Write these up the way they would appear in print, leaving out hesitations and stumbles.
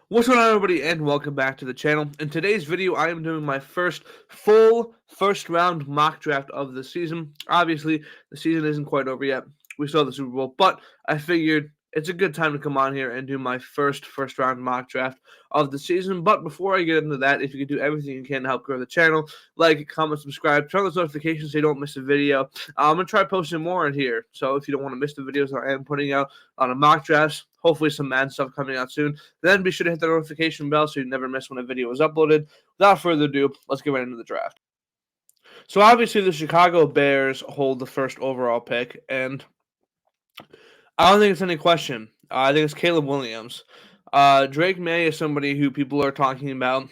What's going on, everybody, and welcome back to the channel. In today's video, I am doing my full first round mock draft of the season. Obviously, the season isn't quite over yet. We still have the Super Bowl, but I figured it's a good time to come on here and do my first round mock draft of the season. But before I get into that, if you could do everything you can to help grow the channel, like, comment, subscribe, turn on those notifications so you don't miss a video. I'm gonna try posting more in here, so if you don't want to miss the videos that I am putting out on a mock drafts, hopefully some mad stuff coming out soon. Then be sure to hit the notification bell so you never miss when a video is uploaded. Without further ado, let's get right into the draft. So obviously the Chicago Bears hold the first overall pick, and I don't think it's any question. I think it's Caleb Williams. Drake May is somebody who people are talking about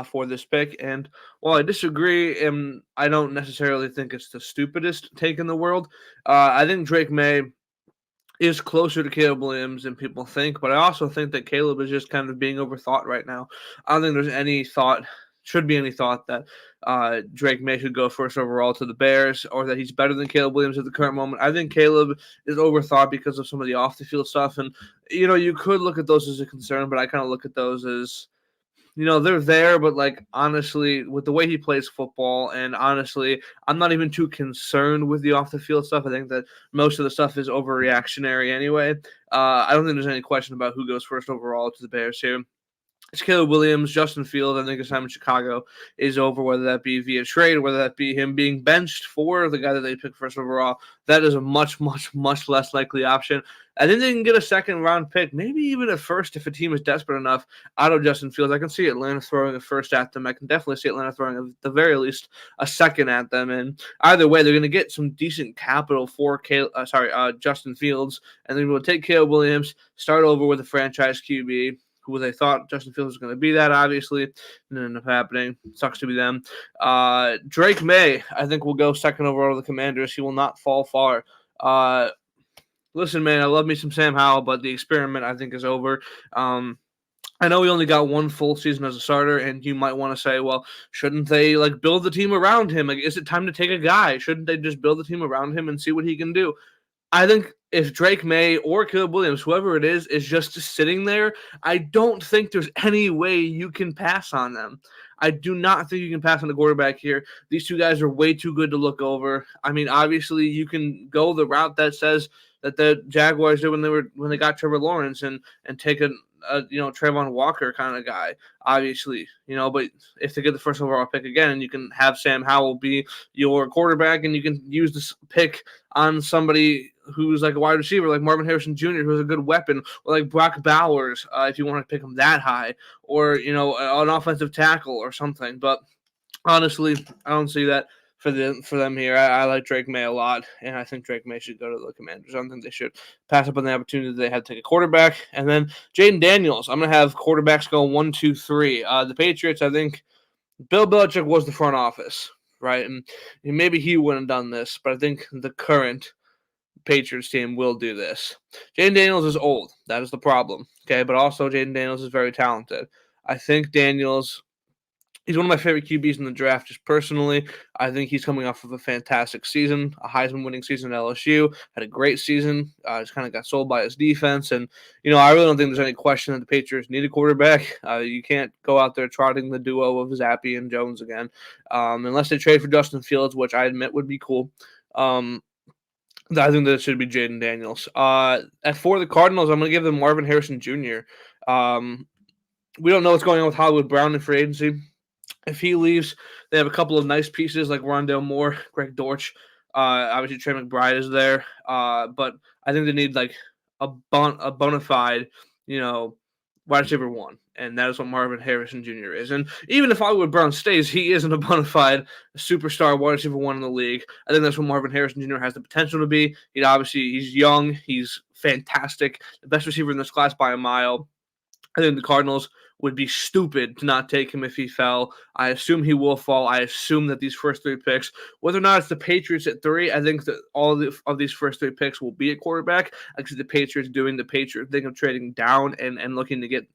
for this pick, and while I disagree, and I don't necessarily think it's the stupidest take in the world, I think Drake May is closer to Caleb Williams than people think, but I also think that Caleb is just kind of being overthought right now. I don't think there's any thought, should be any thought that Drake May should go first overall to the Bears or that he's better than Caleb Williams at the current moment. I think Caleb is overthought because of some of the off the field stuff. And, you could look at those as a concern, but I kind of look at those as they're there, but like honestly, with the way he plays football, and honestly, I'm not even too concerned with the off the field stuff. I think that most of the stuff is overreactionary anyway. I don't think there's any question about who goes first overall to the Bears here. It's Caleb Williams, Justin Fields. I think his time in Chicago is over, whether that be via trade, whether that be him being benched for the guy that they picked first overall. That is a much, much, much less likely option. I think they can get a second round pick, maybe even a first if a team is desperate enough out of Justin Fields. I can see Atlanta throwing a first at them. I can definitely see Atlanta throwing, at the very least, a second at them. And either way, they're going to get some decent capital for Justin Fields, and they're going to take Caleb Williams, start over with a franchise QB who they thought Justin Fields was going to be that, obviously. Didn't end up happening. Sucks to be them. Drake May, I think, will go second overall to the Commanders. He will not fall far. Listen, man, I love me some Sam Howell, but the experiment, I think, is over. I know he only got one full season as a starter, and you might want to say, well, shouldn't they build the team around him? Is it time to take a guy? Shouldn't they just build the team around him and see what he can do? I think if Drake May or Caleb Williams, whoever it is just sitting there, I don't think there's any way you can pass on them. I do not think you can pass on the quarterback here. These two guys are way too good to look over. I mean, obviously, you can go the route that says that the Jaguars did when they got Trevor Lawrence and take a Trayvon Walker kind of guy, obviously, but if they get the first overall pick again, you can have Sam Howell be your quarterback, and you can use this pick on somebody who's like a wide receiver, like Marvin Harrison Jr., who's a good weapon, or like Brock Bowers, if you want to pick him that high, or, an offensive tackle or something. But honestly, I don't see that for them here. I like Drake May a lot, and I think Drake May should go to the Commanders. I don't think they should pass up on the opportunity they had to take a quarterback. And then Jaden Daniels. I'm going to have quarterbacks go 1, 2, 3. The Patriots, I think Bill Belichick was the front office, right? And maybe he wouldn't have done this, but I think the current Patriots team will do this. Jaden Daniels is old. That is the problem. Okay, but also Jaden Daniels is very talented. I think Daniels, he's one of my favorite QBs in the draft, just personally. I think he's coming off of a fantastic season, a Heisman winning season at LSU, had a great season, just kind of got sold by his defense. And, I really don't think there's any question that the Patriots need a quarterback. You can't go out there trotting the duo of Zappe and Jones again, unless they trade for Justin Fields, which I admit would be cool. I think that it should be Jaden Daniels. For the Cardinals, I'm going to give them Marvin Harrison Jr. We don't know what's going on with Hollywood Brown in free agency. If he leaves, they have a couple of nice pieces like Rondale Moore, Greg Dortch. Obviously, Trey McBride is there. But I think they need like a bona fide, wide receiver one. And that is what Marvin Harrison Jr. is. And even if Hollywood Brown stays, he isn't a bona fide superstar wide receiver one in the league. I think that's what Marvin Harrison Jr. has the potential to be. He's young. He's fantastic. The best receiver in this class by a mile. I think the Cardinals would be stupid to not take him if he fell. I assume he will fall. I assume that these first three picks, whether or not it's the Patriots at 3, I think that all of these first 3 picks will be at quarterback. I see the Patriots doing the Patriot thing of trading down and looking to get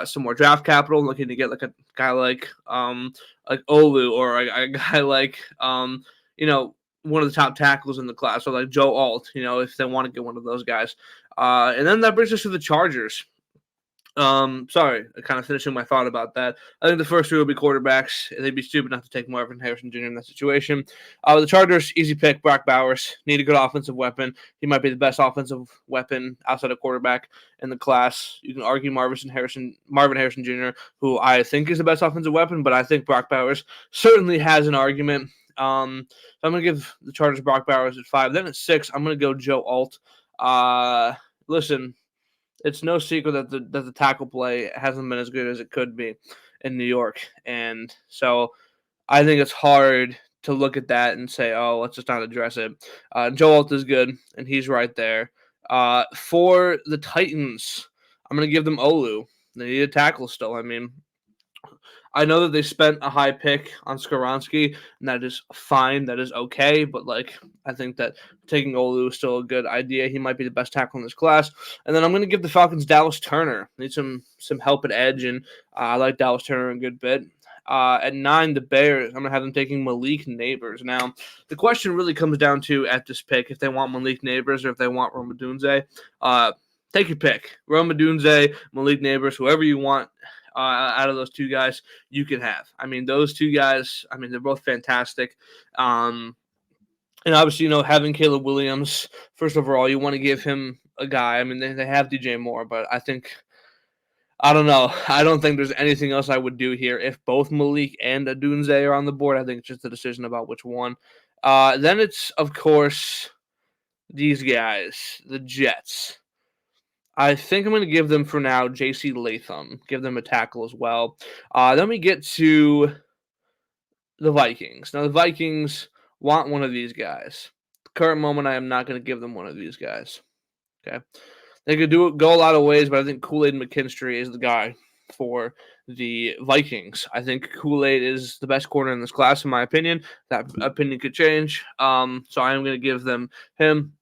some more draft capital, looking to get like a guy like Olu, or a guy like one of the top tackles in the class, or like Joe Alt, if they want to get one of those guys. And then that brings us to the Chargers. Sorry, kind of finishing my thought about that. I think the first two will be quarterbacks. They'd be stupid not to take Marvin Harrison Jr. in that situation. The Chargers, easy pick. Brock Bowers need a good offensive weapon. He might be the best offensive weapon outside of quarterback in the class. You can argue Marvin Harrison Jr., who I think is the best offensive weapon, but I think Brock Bowers certainly has an argument. So I'm going to give the Chargers Brock Bowers at 5. Then at 6, I'm going to go Joe Alt. Listen, it's no secret that the tackle play hasn't been as good as it could be in New York, and so I think it's hard to look at that and say, "Oh, let's just not address it." Joe Alt is good, and he's right there. For the Titans, I'm going to give them Olu. They need a tackle still. I mean, I know that they spent a high pick on Skoronski, and that is fine. That is okay. But, I think that taking Olu is still a good idea. He might be the best tackle in this class. And then I'm going to give the Falcons Dallas Turner. Need some help at edge, and I like Dallas Turner a good bit. At 9, the Bears, I'm going to have them taking Malik Neighbors. Now, the question really comes down to, at this pick, if they want Malik Neighbors or if they want Rome Odunze. Take your pick. Rome Odunze, Malik Neighbors, whoever you want. Out of those two guys, you can have. I mean, those two guys, they're both fantastic. And obviously, having Caleb Williams, first overall, you want to give him a guy. I mean, they have DJ Moore, but I don't know. I don't think there's anything else I would do here. If both Malik and Odunze are on the board, I think it's just a decision about which one. Then it's, of course, these guys, the Jets. I think I'm going to give them for now J.C. Latham. Give them a tackle as well. Then we get to the Vikings. Now, the Vikings want one of these guys. At the current moment, I am not going to give them one of these guys. Okay, they could go a lot of ways, but I think Kool-Aid McKinstry is the guy for the Vikings. I think Kool-Aid is the best corner in this class, in my opinion. That opinion could change. So I am going to give them him.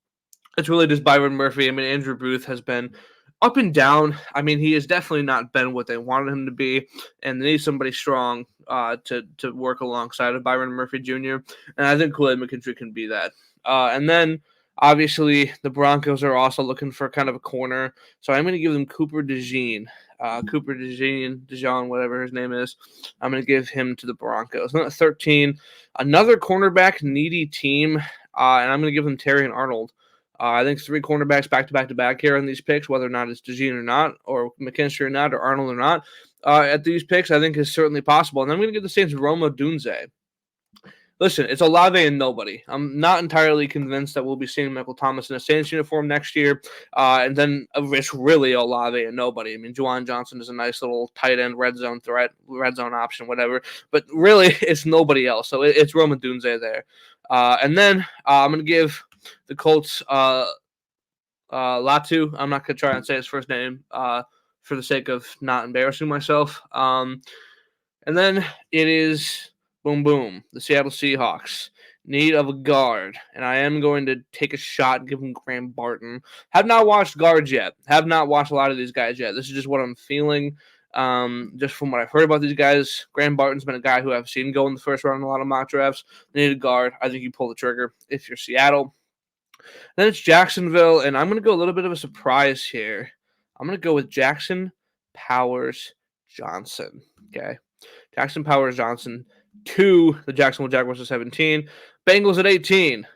It's really just Byron Murphy. I mean, Andrew Booth has been up and down. I mean, he has definitely not been what they wanted him to be, and they need somebody strong to work alongside of Byron Murphy Jr., and I think Kool-Aid McKinstry can be that. And then, obviously, the Broncos are also looking for kind of a corner, so I'm going to give them Cooper DeJean. Dejean, whatever his name is. I'm going to give him to the Broncos. Then at 13, another cornerback needy team, and I'm going to give them Terry and Arnold. I think 3 cornerbacks back-to-back here on these picks, whether or not it's DeJean or not, or McKinstry or not, or Arnold or not, at these picks, I think is certainly possible. And I'm going to give the Saints Rome Odunze. Listen, it's Olave and nobody. I'm not entirely convinced that we'll be seeing Michael Thomas in a Saints uniform next year. And then it's really Olave and nobody. I mean, Juwan Johnson is a nice little tight end red zone threat, red zone option, whatever. But really, it's nobody else. So it's Rome Odunze there. And then I'm going to give the Colts Latu. I'm not going to try and say his first name for the sake of not embarrassing myself. And then it is boom, the Seattle Seahawks. Need of a guard. And I am going to take a shot and give him Graham Barton. Have not watched guards yet. Have not watched a lot of these guys yet. This is just what I'm feeling. Just from what I've heard about these guys, Graham Barton's been a guy who I've seen go in the first round in a lot of mock drafts. They need a guard. I think you pull the trigger if you're Seattle. Then it's Jacksonville, and I'm going to go a little bit of a surprise here. I'm going to go with Jackson Powers Johnson. Okay. Jackson Powers Johnson to the Jacksonville Jaguars at 17. Bengals at 18.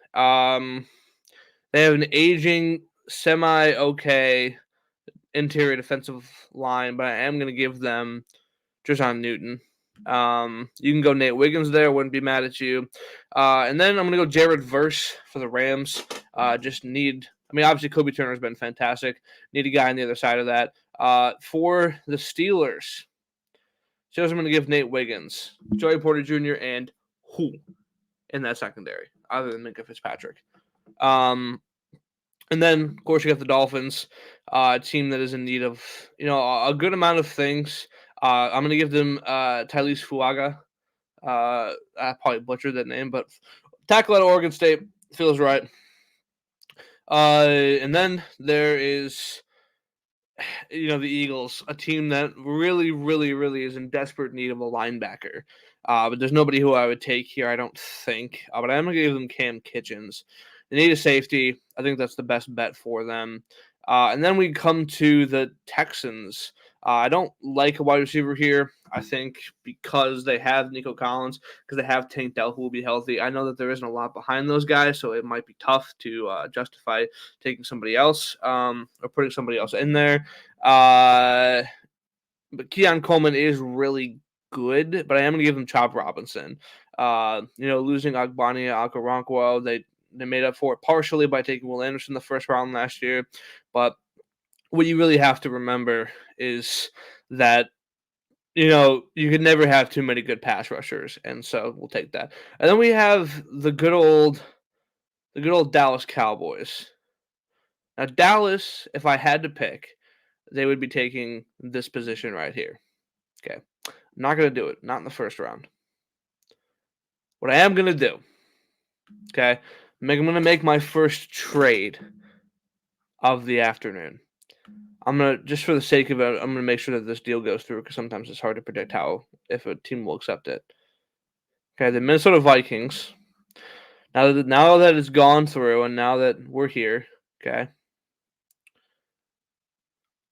They have an aging, semi-okay interior defensive line, but I am going to give them Jer'Zhan Newton. You can go Nate Wiggins there. Wouldn't be mad at you. And then I'm going to go Jared Verse for the Rams. Obviously Kobe Turner has been fantastic. Need a guy on the other side of that. For the Steelers, I'm going to give Nate Wiggins, Joey Porter Jr., and who in that secondary, other than Minkah Fitzpatrick. And then, of course, you got the Dolphins, a team that is in need of, a good amount of things. I'm going to give them Tylese Fuaga. I probably butchered that name, but tackle out of Oregon State feels right. And then there is, the Eagles, a team that really, really, really is in desperate need of a linebacker. But there's nobody who I would take here, I don't think. But I'm going to give them Cam Kitchens. They need a safety. I think that's the best bet for them. And then we come to the Texans. I don't like a wide receiver here. I think because they have Nico Collins, because they have Tank Dell who will be healthy. I know that there isn't a lot behind those guys, so it might be tough to justify taking somebody else or putting somebody else in there. But Keon Coleman is really good, but I am going to give him Chop Robinson. Losing Agbani Okoronkwo, they made up for it partially by taking Will Anderson the first round last year. But what you really have to remember is that, you could never have too many good pass rushers, and so we'll take that. And then we have the good old Dallas Cowboys. Now, Dallas, if I had to pick, they would be taking this position right here. Okay. I'm not going to do it. Not in the first round. What I am going to do, okay, I'm going to make my first trade of the afternoon. I'm going to, just for the sake of it, I'm going to make sure that this deal goes through because sometimes it's hard to predict if a team will accept it. Okay, the Minnesota Vikings. Now that it's gone through and now that we're here, okay,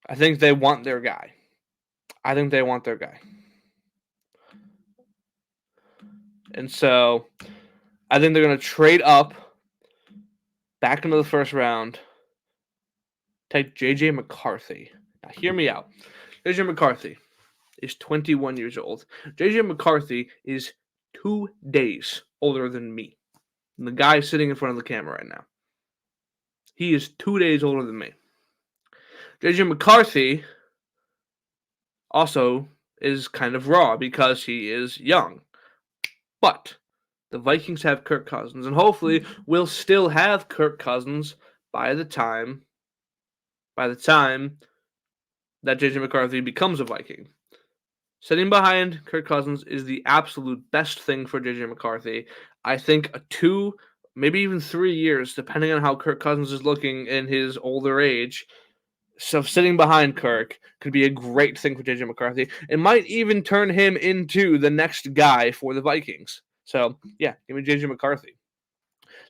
I think they want their guy. And so I think they're going to trade up back into the first round, take J.J. McCarthy. Now, hear me out. J.J. McCarthy is 21 years old. J.J. McCarthy is 2 days older than me. And the guy sitting in front of the camera right now. He is 2 days older than me. J.J. McCarthy also is kind of raw because he is young. But the Vikings have Kirk Cousins, and hopefully we'll still have Kirk Cousins by the time that J.J. McCarthy becomes a Viking. Sitting behind Kirk Cousins is the absolute best thing for J.J. McCarthy. I think 2, maybe even 3 years, depending on how Kirk Cousins is looking in his older age. So sitting behind Kirk could be a great thing for J.J. McCarthy. It might even turn him into the next guy for the Vikings. So, yeah, give me J.J. McCarthy.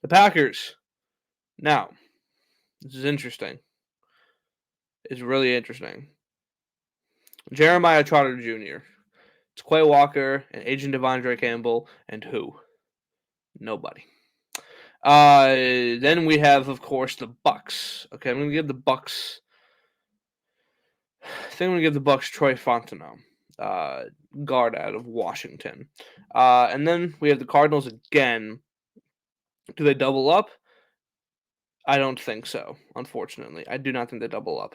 The Packers. Now, this is interesting. It's really interesting. Jeremiah Trotter Jr. It's Quay Walker and Agent Devondre Campbell, and who? Nobody. Then we have, of course, the Bucks. Okay, I'm going to give the Bucks. I think I'm going to give the Bucks Troy Fontenot, guard out of Washington. And then we have the Cardinals again. Do they double up? I don't think so, unfortunately. I do not think they double up.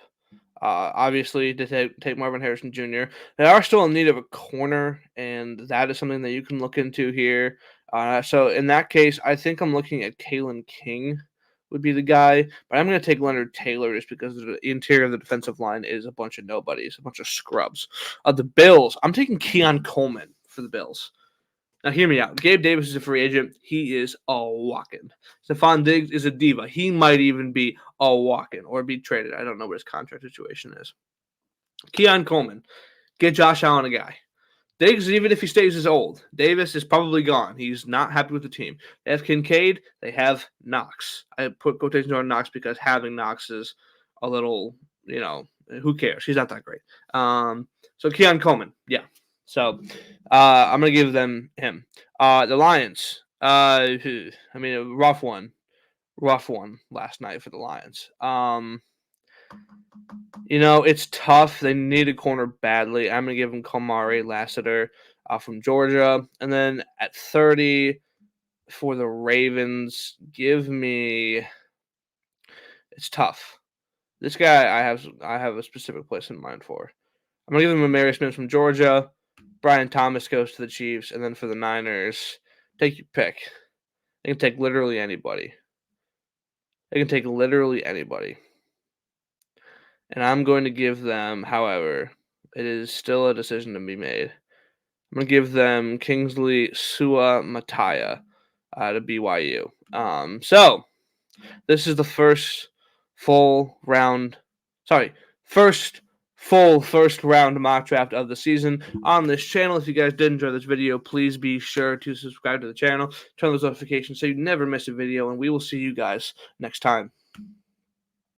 Obviously, to take Marvin Harrison Jr. They are still in need of a corner, and that is something that you can look into here. So in that case, I think I'm looking at Kalen King would be the guy, but I'm going to take Leonard Taylor just because the interior of the defensive line is a bunch of nobodies, a bunch of scrubs. The Bills, I'm taking Keon Coleman for the Bills. Now, hear me out. Gabe Davis is a free agent. He is a walk-in. Stephon Diggs is a diva. He might even be a walk-in or be traded. I don't know what his contract situation is. Keon Coleman. Get Josh Allen a guy. Diggs, even if he stays as old, Davis is probably gone. He's not happy with the team. They have Kincaid. They have Knox. I put quotations on Knox because having Knox is a little, who cares? He's not that great. So Keon Coleman, yeah. So I'm going to give them him. The Lions, a rough one last night for the Lions. It's tough. They need a corner badly. I'm going to give them Kamari Lassiter from Georgia. And then at 30 for the Ravens, give me – it's tough. This guy I have a specific place in mind for. I'm going to give him Amari Smith from Georgia. Brian Thomas goes to the Chiefs. And then for the Niners, take your pick. They can take literally anybody. And I'm going to give them, however, it is still a decision to be made. I'm going to give them Kingsley Suamataia to BYU. So this is the first full first round mock draft of the season on this channel. If you guys did enjoy this video, please be sure to subscribe to the channel, turn those notifications so you never miss a video, and we will see you guys next time.